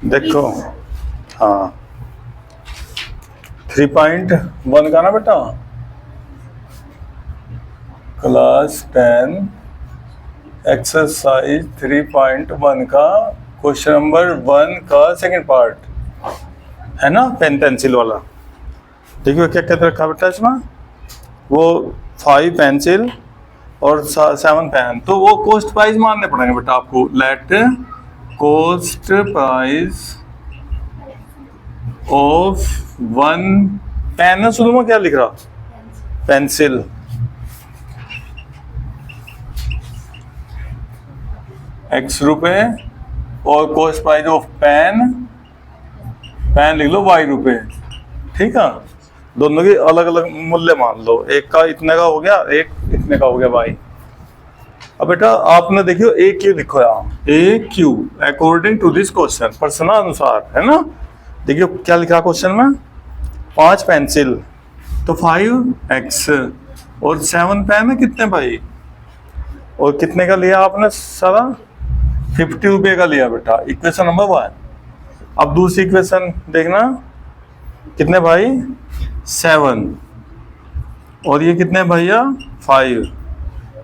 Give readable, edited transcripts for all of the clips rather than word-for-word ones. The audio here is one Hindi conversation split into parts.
देखो, हाँ 3.1 का ना बेटा, क्लास 10 एक्सरसाइज 3.1 का क्वेश्चन नंबर 1 का सेकंड पार्ट है ना, पेन पेंसिल वाला। देखिए क्या क्या रखा बेटा इसमें, वो 5 पेंसिल और 7 पेन, तो वो कॉस्ट प्राइस मानने पड़ेंगे बेटा आपको। Let cost price of 1 pen है, सुनो में क्या लिख रहा, पेंसिल, x रुपए, और cost price of pen, pen लिख लो y रुपए। ठीक है, दोनों की अलग अलग मूल्य मान लो, एक का इतने का हो गया, एक इतने का हो गया y। अब बेटा आपने देखियो ए क्यू लिखो यहाँ, A Q according to this question, प्रश्नानुसार, है ना। देखियो क्या लिखा क्वेश्चन में, 5 पेंसिल तो 5x, और 7 पेन है कितने भाई, और कितने का लिया आपने सारा, 50 रुपये का लिया बेटा। Equation number 1। अब दूसरी इक्वेशन देखना, कितने भाई 7, और ये कितने भैया 5,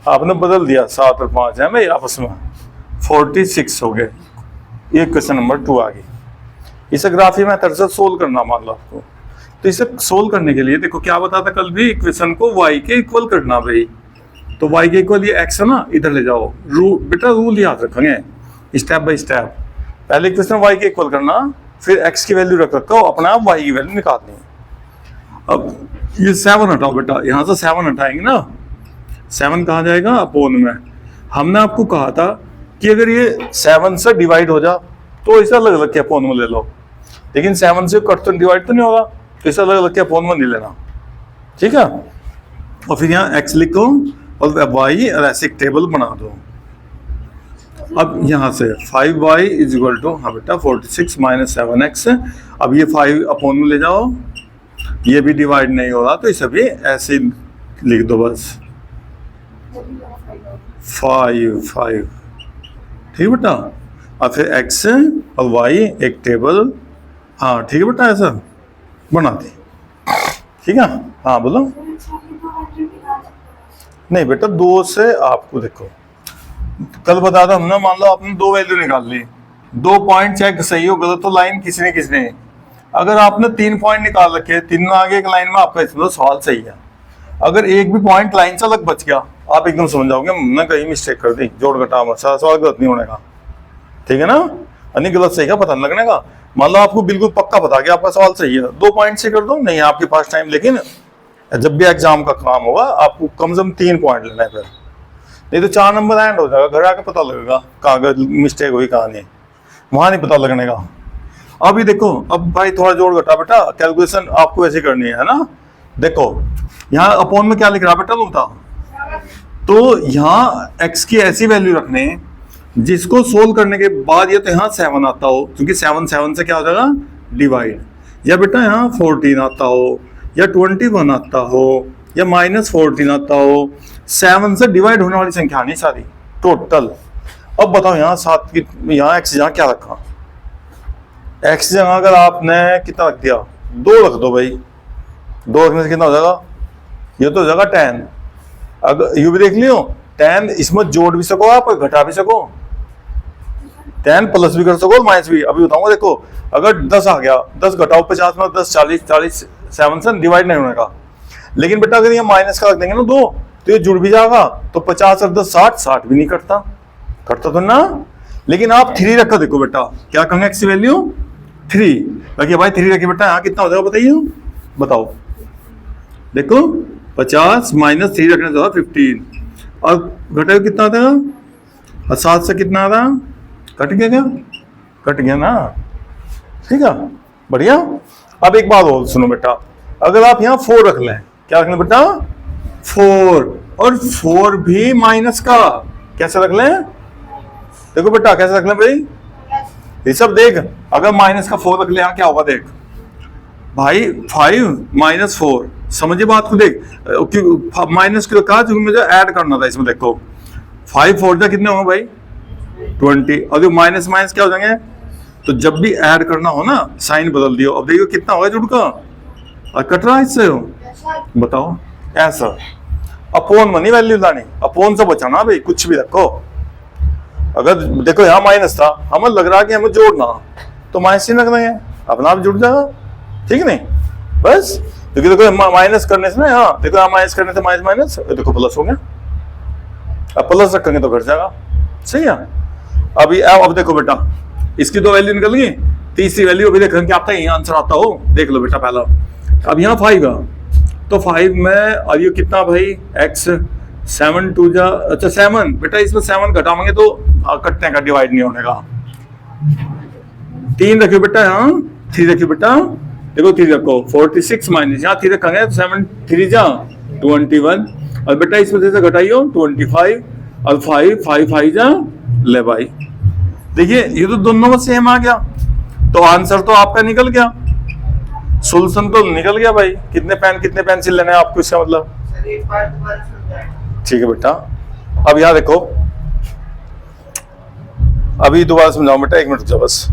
आपने बदल दिया 7 और 5 है भाई आपस में, 46 हो गए। ये क्वेश्चन नंबर 2 आ गई। इसे ग्राफी मेथड से सोल्व करना मान लो आपको। तो इसे सोल्व करने के लिए देखो क्या बताता कल भी, इक्वेशन को y के इक्वल करना भाई। तो y के इक्वल ये x है ना, इधर ले जाओ, बेटा रूल याद रखेंगे स्टेप बाय स्टेप। पहले इक्वेशन y के इक्वल करना, फिर x की वैल्यू रख रखो, अपने आप y की वैल्यू निकालनी है। अब ये 7 हटाओ बेटा, यहाँ से 7 हटाएंगे ना, 7 कहाँ जाएगा अपोन में। हमने आपको कहा था कि अगर ये 7 से डिवाइड हो जा तो इसे अलग अलग के अपोन में ले लो, लेकिन 7 से कट तो डिवाइड तो नहीं होगा, तो इसे अलग अलग के अपोन में नहीं लेना। ठीक है, और फिर यहाँ x लिखो और y, और ऐसे एक टेबल बना दो। अब यहाँ से 5y इज इक्वल टू, हाँ बेटा 46 माइनस 7x। अब ये 5 अपोन में ले जाओ, ये भी डिवाइड नहीं हो रहा तो इसे भी ऐसे लिख दो बस, 5। ठीक बेटा, और फिर x और y एक टेबल, हाँ ठीक है बेटा ऐसा बना दे। ठीक है, हाँ बोलो। नहीं बेटा 2 से आपको देखो, कल बता था हमने, मान लो आपने 2 वैल्यू निकाल ली, 2 पॉइंट चेक सही हो गलत तो लाइन किसने, अगर आपने 3 पॉइंट निकाल रखे, 3 आगे एक लाइन में, आपका इसमें सवाल सही है। अगर एक भी पॉइंट लाइन से अलग बच गया, आप एकदम समझ जाओगे हमने कहीं मिस्टेक कर दी, जोड़ घटा में सवाल गलत नहीं होने का। ठीक है ना, यानी गलत सही का पता नहीं लगने का। मान लो आपको बिल्कुल पक्का पता कि आपका सवाल सही है, 2 पॉइंट से कर दो, नहीं आपके पास टाइम, लेकिन जब भी एग्जाम का काम होगा आपको कम से कम 3 पॉइंट लेना है, फिर नहीं तो 4 नंबर एंड हो जाएगा, घर आके पता लगेगा कहाँ मिस्टेक हुई कहाँ नहीं, वहां नहीं पता लगने का। अभी देखो, अब भाई थोड़ा जोड़ घटा बेटा, कैलकुलेशन आपको ऐसे करनी है ना। देखो यहाँ अपोन में क्या लिख रहा बेटा तुम था, तो यहाँ x की ऐसी वैल्यू रखने जिसको सोल्व करने के बाद ये तो यहाँ 7 आता हो, क्योंकि 7 से क्या हो जाएगा डिवाइड, या बेटा यहाँ 14 आता हो, या 21 आता हो, या -14 आता हो। 7 से डिवाइड होने वाली संख्या नहीं सारी टोटल। अब बताओ यहाँ 7 की, यहाँ x यहाँ क्या रखा, x जगह अगर आपने कितना रख दिया, 2 रख दो भाई, 2 रखने से कितना हो जाएगा, ये तो हो जाएगा 10। अगर यू भी देख लियो 10, इसमें जोड़ भी सको आप और घटा भी सको, 10 प्लस भी कर सको माइनस भी। अभी बताऊंगा, देखो अगर 10 आ गया, 10 घटाओ 50 में 10 40 7 से डिवाइड नहीं होने का। लेकिन बेटा अगर ये माइनस का रख देंगे ना 2, तो ये जुड़ भी जाएगा, तो 50 और 10 60 भी नहीं कटता तो ना। लेकिन आप 3 रखो, देखो बेटा क्या कहेंगे x की वैल्यू 3 रखिए भाई, 3 रखिए बेटा, यहाँ कितना हो जाएगा बताइए, बताओ। देखो 50 माइनस 3 रखने से 15, और घटेगा कितना आता है, और 7 से कितना आ रहा, कट गया क्या, कट गया ना। ठीक है, बढ़िया। अब एक बात और सुनो बेटा, अगर आप यहाँ 4 रख लें, क्या रखना बेटा 4, और 4 भी माइनस का, कैसे रख लें, देखो बेटा कैसे रख लें भाई, ये सब देख, अगर माइनस का 4 रख ले, यहाँ क्या होगा देख भाई, 5 माइनस 4, समझिए बात को देख, माइनस क्यों कहा, क्योंकि मुझे ऐड करना था इसमें। देखो 5 4 कितने होंगे भाई 20, और जो माइनस माइनस क्या हो जाएंगे तो जब भी ऐड करना हो ना साइन बदल दियो। अब देखिए कितना होगा जुड़ का और कट रहा है इससे हो, बताओ ऐसा अपोन मनी वैल्यू लानी, अपोन से बचाना भाई, कुछ भी रखो। अगर देखो यहाँ माइनस था, हमें लग रहा है कि हमें जोड़ना, तो माइनस ही रख देंगे, अपना आप जुड़ जाएगा, ठीक है नहीं बस। क्योंकि देखो माइनस करने से ना, यहाँ देखो यहाँ माइनस करने से माइनस माइनस देखो प्लस हो गया, अब प्लस रखेंगे तो घट जाएगा, सही है। अभी अब देखो बेटा इसकी दो वैल्यू निकल गई, तीसरी वैल्यू अभी देखेंगे आपका यही आंसर आता हो, देख लो बेटा पहला। अब यहाँ 5 है, तो 5 में अब ये कितना भाई x 7 2 जा, अच्छा 7 बेटा, इसमें 7 घटाएंगे तो कटने का, डिवाइड नहीं होने का। 3 रखियो बेटा, यहाँ 3 रखियो बेटा, देखो 3 रखो, 46 माइनस यहाँ 3 रखेंगे तो 7 3 जा 21, और बेटा इसमें से घटाइयो 25 और 5 5 जा ले भाई। देखिए ये तो दोनों में सेम आ गया, तो आंसर तो आपका निकल गया, सोल्यूशन तो निकल गया भाई। कितने पेंसिल लेने हैं आपको, इसका मतलब ठीक है बेटा। अब यहाँ देखो, अभी दोबारा समझाओ बेटा, 1 मिनट रुक जाओ बस।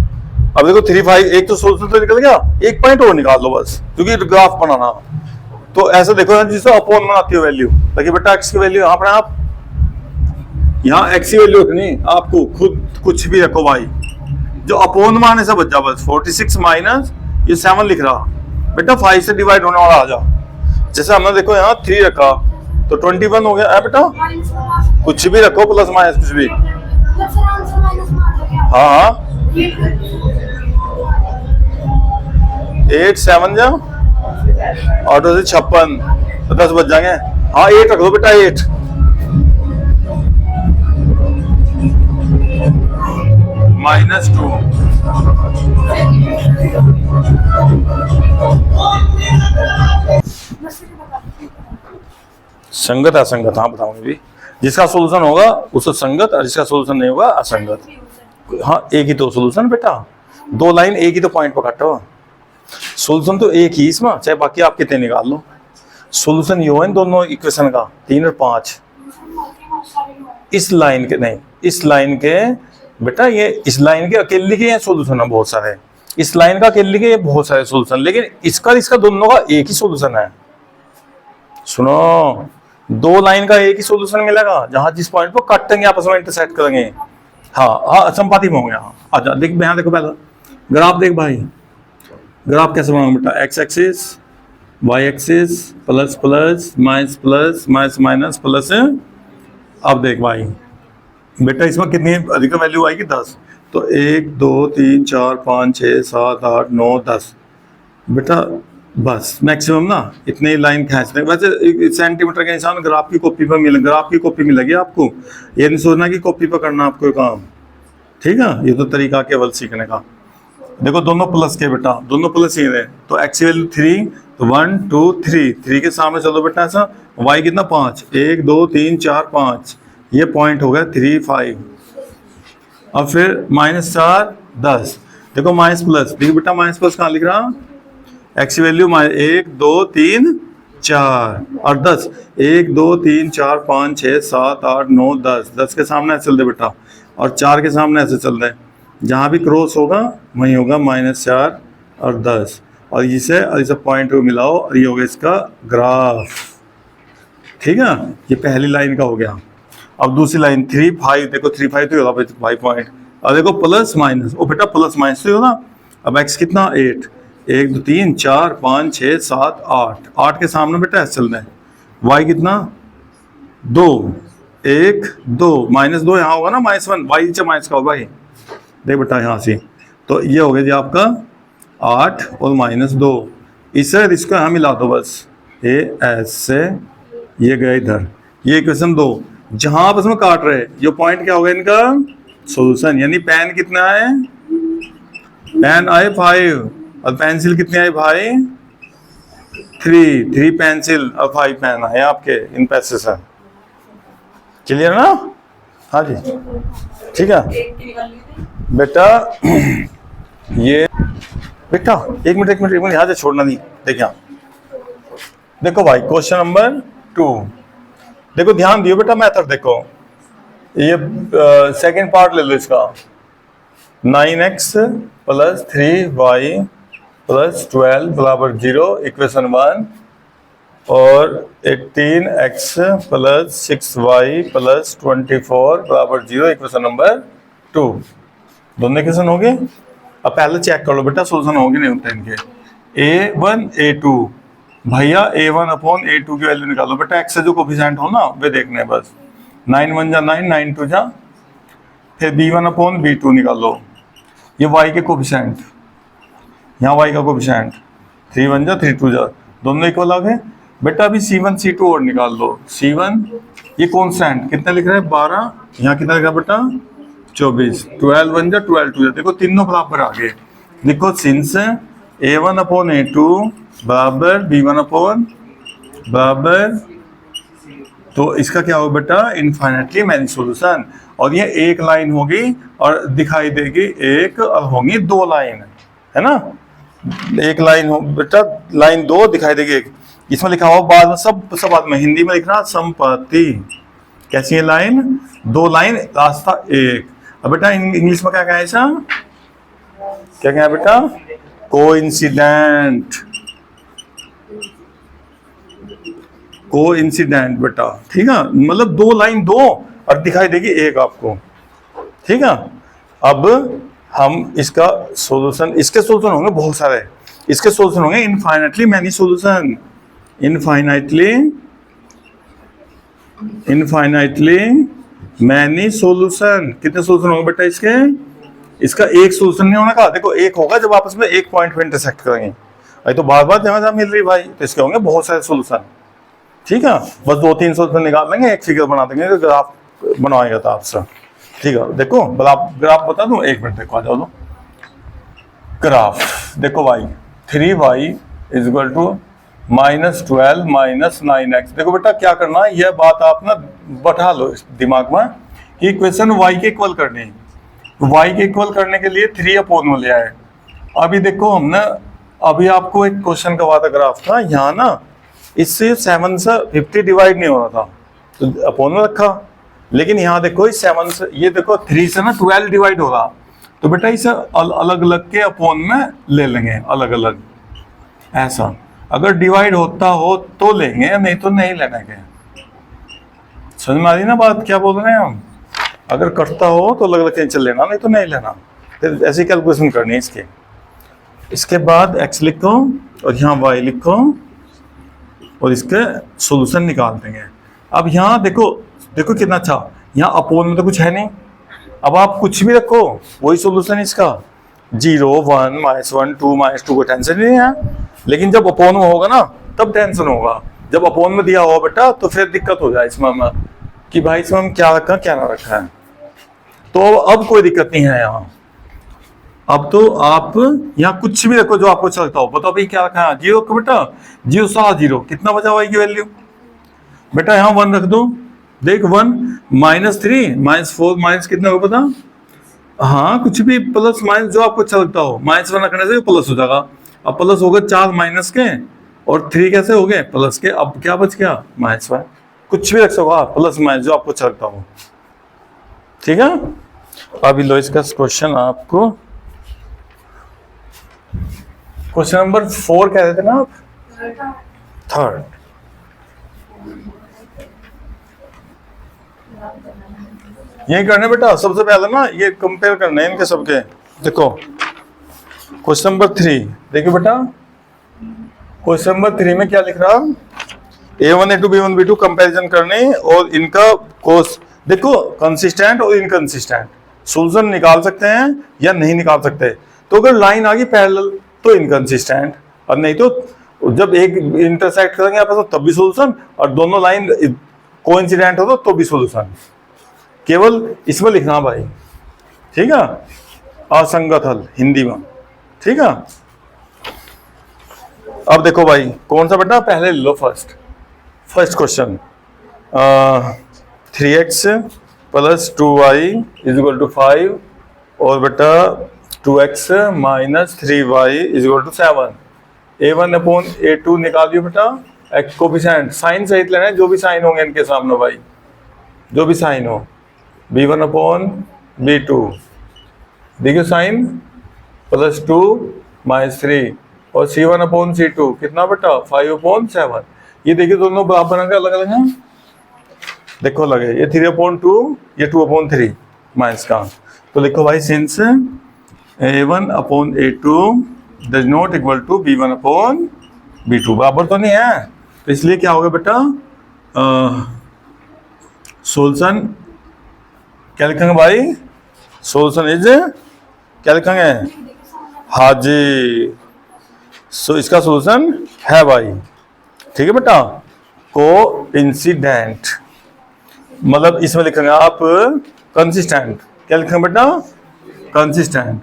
अब देखो 3 5, एक तो सोल्यूशन तो निकल गया, एक पॉइंट और निकाल लो बस, क्योंकि ग्राफ बनाना। तो ऐसा देखो जिससे अपोन बनाती हो वैल्यू, देखिए बेटा एक्स की वैल्यू यहाँ पर, आप यहाँ एक्स की वैल्यू रखनी, आपको खुद कुछ भी रखो भाई, जो अपोन माने से बच जा बस। 46 माइनस ये 7 लिख रहा बेटा, 5 से डिवाइड होने वाला आ जा। जैसे हमने देखो यहाँ 3 रखा तो 21 हो गया है बेटा, कुछ भी रखो प्लस माइनस कुछ भी, हाँ 8 7 जा 8 से 56 तो 10 बच जाएंगे, हाँ 8 रख दो बेटा, 8 -2 संगत असंगत, हाँ बताऊंगी भी। जिसका सोल्यूशन होगा उसका संगत, और जिसका सोल्यूशन नहीं होगा असंगत। हाँ एक ही तो सोल्यूशन बेटा, 2 लाइन एक ही तो पॉइंट पर काटो, सोल्यूशन तो एक ही इसमें, चाहे बाकी आप कितने निकाल लो। सोल्यूशन ये है दोनों इक्वेशन का, 3 और 5। इस लाइन के नहीं, इस लाइन के बेटा, ये इस लाइन के अकेले के सोल्यूशन है बहुत सारे, इस लाइन का अकेले के बहुत सारे सोल्यूशन, लेकिन इसका दोनों का एक ही सोल्यूशन है। सुनो, 2 लाइन का एक ही सोल्यूशन मिलेगा, जहां जिस पॉइंट पर काटेंगे आपस में इंटरसेक्ट करेंगे, हाँ संपाति में होंगे। हाँ अच्छा देख, यहाँ देखो पहला ग्राफ देख भाई, ग्राफ कैसे बनाऊंगा बेटा, X axis Y axis plus plus minus plus minus minus plus. अब देख भाई बेटा इसमें कितनी अधिक वैल्यू आएगी, 10, तो 1 2 3 4 5 6 7 8 9 10 बेटा, बस मैक्सिमम ना इतने ही लाइन खींचने। वैसे सेंटीमीटर के हिसाब में ग्राफ की कॉपी पर मिले, ग्राफ की कॉपी मिलेगी आपको, ये नहीं सोचना कि कॉपी पर करना आपको काम, ठीक है। ये तो तरीका केवल सीखने का। देखो दोनों प्लस के बेटा, दोनों प्लस ही रहे, तो एक्स की वैल्यू 3, तो 1 2 3 के सामने चलो बेटा ऐसा, वाई कितना 5, 1 2 3 4 5, ये पॉइंट हो गया 3 5। अब फिर -4 10, देखो माइनस प्लस, देखिए बेटा माइनस प्लस कहाँ लिख रहा, एक्स की वैल्यू 1 2 3 4 और 10, 1 2 3 4 5 6 7 8 9 10, 10 के सामने ऐसे चल दे बेटा, और 4 के सामने ऐसे चल रहे, जहाँ भी क्रॉस होगा वहीं होगा -4 और 10, और इसे पॉइंट को मिलाओ, और ये होगा इसका ग्राफ, ठीक है। ये पहली लाइन का हो गया। अब दूसरी लाइन 3 5, देखो 3 5 तो होगा 5 पॉइंट, और देखो प्लस माइनस, ओ बेटा प्लस माइनस तो होगा। अब एक्स कितना 8, 1 2 3 4 5 6 7 8, 8 के सामने बेटा ऐसे चल रहे हैं, वाई कितना 2 1 2 -2 यहाँ होगा ना -1, वाई नीचे माइनस का होगा भाई, देख बेटा यहाँ से, तो ये हो गया जी आपका 8 और -2, इसको यहाँ मिला दो बस, ये ऐसे ये गया इधर, ये इक्वेशन 2, जहां आपस में काट रहे ये पॉइंट क्या होगा इनका सॉल्यूशन। यानी पेन कितना है, पेन आए 5 और पेंसिल कितने आए भाई 3 पेंसिल और 5 पेन आए आपके इन पैसे से, क्लियर ना। हाँ जी ठीक है बेटा। ये बेटा एक मिनट यहाँ से छोड़ना नहीं, देखिए देखो भाई क्वेश्चन नंबर 2, देखो ध्यान दियो बेटा मेथड, देखो ये सेकंड पार्ट ले लो इसका, 9x प्लस 3y प्लस 12 बराबर 0 इक्वेशन 1, और 18x प्लस 6y प्लस 24 बराबर 0 इक्वेशन नंबर 2। दोनों इक्वेशन हो गए। अब पहले चेक कर लो बेटा सोल्यूशन होगी नहीं होते इनके। a1 a2 भैया a1 अपॉन a2 की वैल्यू निकालो बेटा, x से जो कोफिशिएंट हो ना वे देखने हैं बस। 9 1 जा 9, 9 2 जा, फिर b1 अपॉन b2 निकालो, ये y के कोफिशिएंट, यहाँ y का कोफिशिएंट 3 1 जा 3 2 जा, दोनों इक्वल आ गए बेटा। अभी c1 c2 और निकाल लो। c1 ये कॉन्स्टेंट कितना लिख रहा है 12, यहाँ कितना लिखा बेटा 24, 12 1 जा 12 2 जा, देखो तीनों बराबर आ गए। देखो सिंस a1 अपॉन a2 बराबर b1 अपॉन बराबर, तो इसका क्या होगा बेटा इनफाइनाइटली मैनी सॉल्यूशन। और ये एक लाइन होगी और दिखाई देगी एक, और होंगी दो लाइन, है ना। एक लाइन हो बेटा, लाइन दो दिखाई देगी एक। इसमें लिखा हुआ बाद में सब बाद में हिंदी में लिख रहा संपत्ति। कैसी है लाइन, दो लाइन रास्ता एक। अब बेटा इंग्लिश में क्या कहा है ऐसा, क्या कहा बेटा कोइंसिडेंट, कोइंसिडेंट बेटा, ठीक है। मतलब दो लाइन दो और दिखाई देगी एक आपको, ठीक है। अब हम इसका सॉल्यूशन, इसके सॉल्यूशन होंगे बहुत सारे, इसके सॉल्यूशन होंगे infinitely many solution, infinitely many solution. कितने सॉल्यूशन होंगे बेटा इसके, इसका एक सॉल्यूशन नहीं होना का, देखो एक होगा जब आपस में एक पॉइंट पे इंटरसेक्ट करेंगे। अरे तो बार बार जगह मिल रही भाई, तो इसके होंगे बहुत सारे सॉल्यूशन, ठीक है। बस 2-3 सॉल्यूशन निकाल लेंगे, एक फिगर बना देंगे, ग्राफ बनवाएगा था आपसे, ठीक है। देखो ग्राफ बता दूं, एक मिनट देखो आ जाओ। ग्राफ देखो भाई 3y is equal to -12 -9x। देखो बेटा क्या करना है, यह बात आप ना बैठा लो दिमाग में कि इक्वेशन y के इक्वल करनी है। y के इक्वल करने के लिए 3 अपॉन में लिया है। अभी देखो हमने अभी आपको एक क्वेश्चन करवा था ग्राफ था, यहाँ ना इससे 7 से 50 डिवाइड नहीं हो रहा था तो अपॉन में रखा, लेकिन यहाँ देखो इस 7 से, ये देखो 3 से ना 12 डिवाइड हो रहा, तो बेटा इसे अलग अलग के अपॉन में ले लेंगे, अलग अलग ऐसा। अगर डिवाइड होता हो तो लेंगे, नहीं तो नहीं लेने के। समझ में आ रही ना बात क्या बोल रहे हैं हम, अगर कटता हो तो अलग अलग कैंसिल लेना, नहीं तो नहीं लेना। फिर ऐसी कैलकुलेशन करनी है इसके। इसके बाद x लिखो और यहाँ y लिखो और इसके सॉल्यूशन निकाल देंगे। अब यहाँ देखो देखो कितना अच्छा, यहाँ अपोन में तो कुछ है नहीं, अब आप कुछ भी रखो वही सॉल्यूशन इसका, 0 1 -1 2 -2 को टेंशन नहीं है। लेकिन जब अपोन में होगा ना तब टेंशन होगा, जब अपोन में दिया होगा बेटा तो फिर दिक्कत हो जाए इसमें कि भाई इसमें हम क्या रखा क्या ना रखा है। तो अब कोई दिक्कत नहीं है यहाँ, अब तो आप यहाँ कुछ भी रखो जो आपको अच्छा लगता हो। बताओ भाई क्या रखा है, 0 को बेटा 0 7 0, कितना बचा हुआ की वैल्यू बेटा, यहाँ 1 रख दो। देख 1 -3 -4 माइनस कितना होगा पता, हाँ कुछ भी प्लस माइनस जो आपको अच्छा लगता हो, -1 रखने से प्लस हो जाएगा। अब प्लस हो गए 4 माइनस के और 3 कैसे हो गए प्लस के, अब क्या बच गया -1। कुछ भी रख सको आप प्लस माइनस जो आपको अच्छा लगता हो, ठीक है। अभी लो इसका क्वेश्चन आपको, क्वेश्चन नंबर 4 कह रहे थे ना आप, थर्ड। यही करना बेटा सबसे पहले ना, ये कंपेयर करना है इनके सबके। देखो क्वेश्चन नंबर 3 देखिए बेटा, क्वेश्चन नंबर 3 में क्या लिख रहा, A1 A2 B1 B2 comparison करने और इनका कोस देखो कंसिस्टेंट और इनकंसिस्टेंट सॉल्यूशन निकाल सकते हैं या नहीं निकाल सकते। तो अगर लाइन आ गई पैरेलल तो इनकंसिस्टेंट, और नहीं तो जब एक इंटरसेक्ट करेंगे आपस में तब भी सॉल्यूशन, और दोनों लाइन कोइंसिडेंट हो तो भी सॉल्यूशन। केवल इसमें लिखना भाई, ठीक है, असंगत हल हिंदी में, ठीक है। अब देखो भाई कौन सा बेटा, पहले लो first question, 3x plus 2y is equal to 5 और बेटा 2x minus 3y is equal to 7। A1 upon A2 निकालियो बेटा, एक्स कोफिशिएंट साइन सहित लेना है, जो भी साइन होंगे इनके सामने भाई, जो भी साइन हो, B1 अपॉन B2 देखिए साइन +2 -3 और C1/C2 कितना बेटा 5/7। ये देखिए दोनों बराबर हैं अलग अलग हैं, देखो लगे ये 3/2 ये 2/3 माइनस का। तो लिखो भाई since A1/A2 does not equal to B1/B2 बराबर तो नहीं है, तो इसलिए क्या होगा बेटा सोल्यूशन क्या लिखेंगे भाई, सोल्यूशन इज क्या लिखेंगे, हाँ जी सो इसका सोल्यूशन है भाई। ठीक है बेटा, को इंसिडेंट मतलब इसमें लिखेंगे आप कंसिस्टेंट, क्या लिखेंगे बेटा कंसिस्टेंट,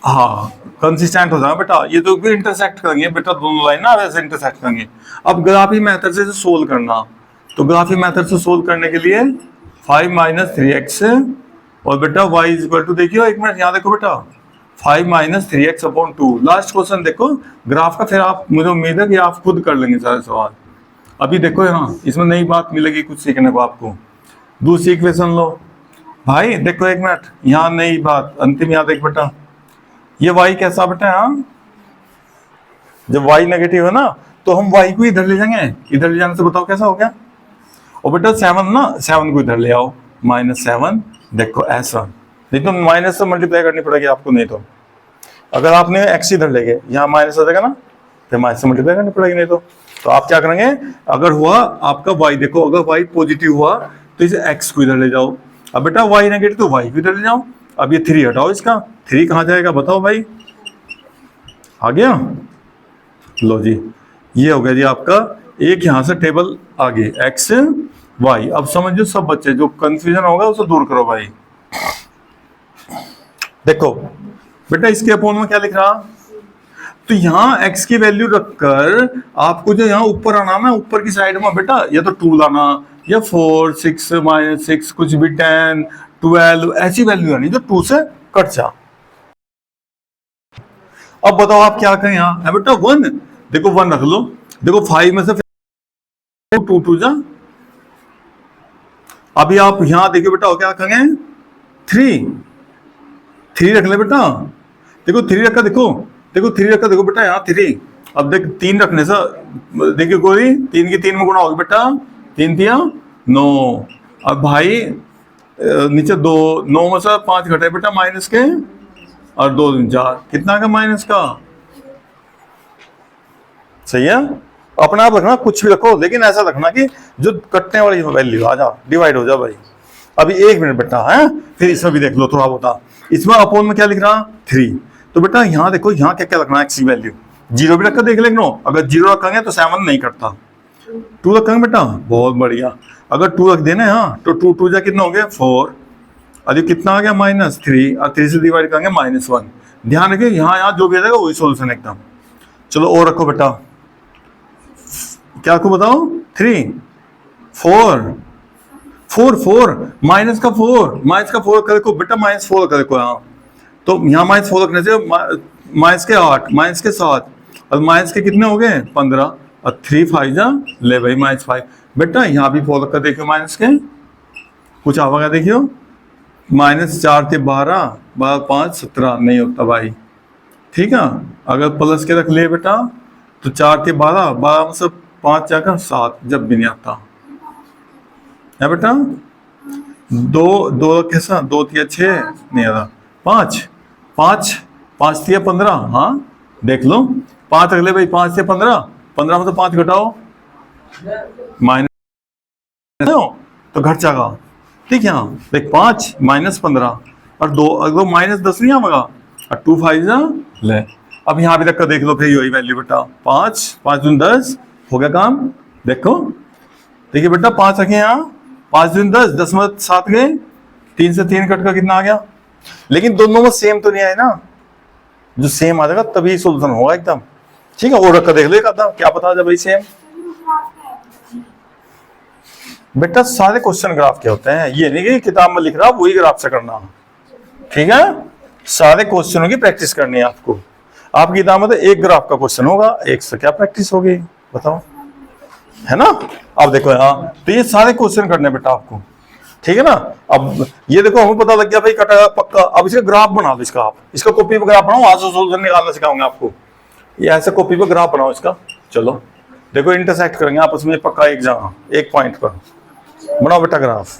हाँ कंसिस्टेंट हो जाएगा बेटा। ये तो इंटरसेक्ट करेंगे बेटा दोनों लाइन ना, वैसे इंटरसेक्ट करेंगे। अब ग्राफी मेथड से सोल्व करना, तो ग्राफी मेथड से सोल्व करने के लिए 5 - 3x और बेटा y इज इक्वल टू, देखियो एक मिनट यहाँ देखो बेटा 5 - 3x/2। लास्ट क्वेश्चन देखो ग्राफ का, फिर आप मुझे उम्मीद है कि आप खुद कर लेंगे सारे सवाल। अभी देखो यहाँ इसमें नई बात मिलेगी कुछ सीखने को आपको। दूसरी इक्वेशन लो भाई, देखो एक मिनट यहाँ नई बात अंतिम याद देख बेटा, ये y कैसा बेटा, यहाँ जब y नेगेटिव है ना तो हम y को इधर ले जाएंगे, इधर ले जाने से बताओ कैसा हो गया। और बेटा 7 ना, 7 को इधर ले आओ -7, देखो ऐसा, नहीं तो माइनस से मल्टीप्लाई करनी पड़ेगी आपको, नहीं तो अगर आपने x इधर ले गए यहाँ माइनस आ जाएगा ना, फिर माइनस से मल्टीप्लाई करनी पड़ेगी, नहीं तो आप क्या करेंगे, अगर हुआ आपका y, देखो अगर y पॉजिटिव हुआ तो इसे x को इधर ले जाओ, अब बेटा y नेगेटिव तो y को इधर ले जाओ। अब ये 3 हटाओ, इसका 3 कहाँ जाएगा बताओ भाई, आ गया, लो जी ये हो गया जी आपका एक यहाँ से टेबल आगे x y। अब समझो सब बच्चे जो कंफ्यूजन होगा उसे दूर करो भाई। देखो बेटा इसके अपोन में क्या लिख रहा, तो यहाँ x की वैल्यू रखकर आपको जो यहाँ ऊपर आना ना, ऊपर की साइड में बेटा या तो 2 लाना या 4 6 -6 कुछ भी 10 12 ऐसी वैल्यू आनी जो 2 से कट जा। अब बताओ आप क्या करें, यहाँ है बेटा 1, देखो 1 रख लो, देखो 5 में से 2 2 जा। अभी आप यहाँ देखिए बेटा क्या करेंगे 3 रख ले बेटा, देखो 3 रखा, देखो 3 रखा, देखो बेटा यहाँ 3। अब देख 3 रखने से देखिए गोरी 3 की 3 में गुणा होगी बेटा, 3 3 9। अब भाई नीचे 2 9 में से 5 घटे बेटा माइनस के, और 2 3 4 कितना का माइनस का, सही है। अपना आप रखना कुछ भी रखो, लेकिन ऐसा रखना कि जो कटने वाली वैल्यू आ जा डिवाइड हो जा भाई। अभी 1 मिनट बेटा है, फिर इसमें भी देख लो थोड़ा बहुत। इसमें अपोन में क्या लिख रहा 3, तो बेटा यहाँ देखो यहाँ क्या क्या रखना है, x की वैल्यू 0 भी रखकर देख लेंगे, अगर 0 रखेंगे तो 7 नहीं कटता, 2 रखेंगे बेटा बहुत बढ़िया, अगर 2 रख देना यहाँ तो 2 2 जा कितना हो गया 4, अभी कितना आ गया -3 और 3 से डिवाइड करेंगे -1। ध्यान रखिए यहाँ जो भी आ जाएगा वही सोल्यूशन एकदम। चलो और रखो बेटा, क्या आपको बताओ 3 4 4 4 माइनस का 4 कर देखो बेटा -4 कर देखो यहाँ, तो यहाँ -4 रखने से माइनस के 8 माइनस के 7 और माइनस के कितने हो गए 15 और 3 5 जा ले भाई -5। बेटा यहाँ भी 4 रखकर देखियो माइनस के कुछ आवागा, देखियो -4 थे 12 12 5 17 नहीं होता भाई, ठीक है। अगर प्लस के रख ले बेटा तो 4 थे 12 12 में से 5 जाकर 7 जब भी नहीं आता है बेटा, 2 के साथ 2 3 6 नहीं आता, 5 5 5 3 15, हाँ देख लो 5 रख ले भाई, 5 से 15 15 में से 5 घटाओ माइनस तो घट जाएगा, ठीक है। यहाँ देख 5 -15 और 2 अगर -10 नहीं आएगा और 2 5 जा ले। अब यहाँ भी तक देख लो फिर यही वैल्यू बेटा 5 5 दूनी 10 हो गया काम। देखो देखिए बेटा 5 रखे यहाँ 5 दूनी 10 10 में 7 गए, 3 से 3 कट का कितना आ गया, लेकिन दोनों में सेम तो नहीं आए ना, जो सेम आ जाएगा तभी सोल्यूशन होगा एकदम, ठीक है। और रख कर देख लो एक आधा, क्या पता जब भाई सेम। बेटा सारे क्वेश्चन ग्राफ के होते हैं, ये नहीं कि किताब में लिख रहा वही ग्राफ से करना, ठीक है। सारे क्वेश्चनों की प्रैक्टिस करनी है आपको। आपकी किताब में तो एक ग्राफ का क्वेश्चन होगा, एक से क्या प्रैक्टिस होगी बताओ, है ना। अब देखो यहाँ तो ये सारे क्वेश्चन करने बेटा आपको, ठीक है ना। अब ये देखो हमें पता लग गया भाई कटा पक्का। अब इसका ग्राफ बना दो, इसका आप इसका कॉपी पे ग्राफ बनाओ, आज सोल्यूशन निकालना सिखाऊंगा आपको। ये ऐसे कॉपी पे ग्राफ बनाओ इसका। चलो देखो इंटरसेक्ट करेंगे आपस में पक्का एक जगह, एक पॉइंट पर बनाओ बेटा ग्राफ।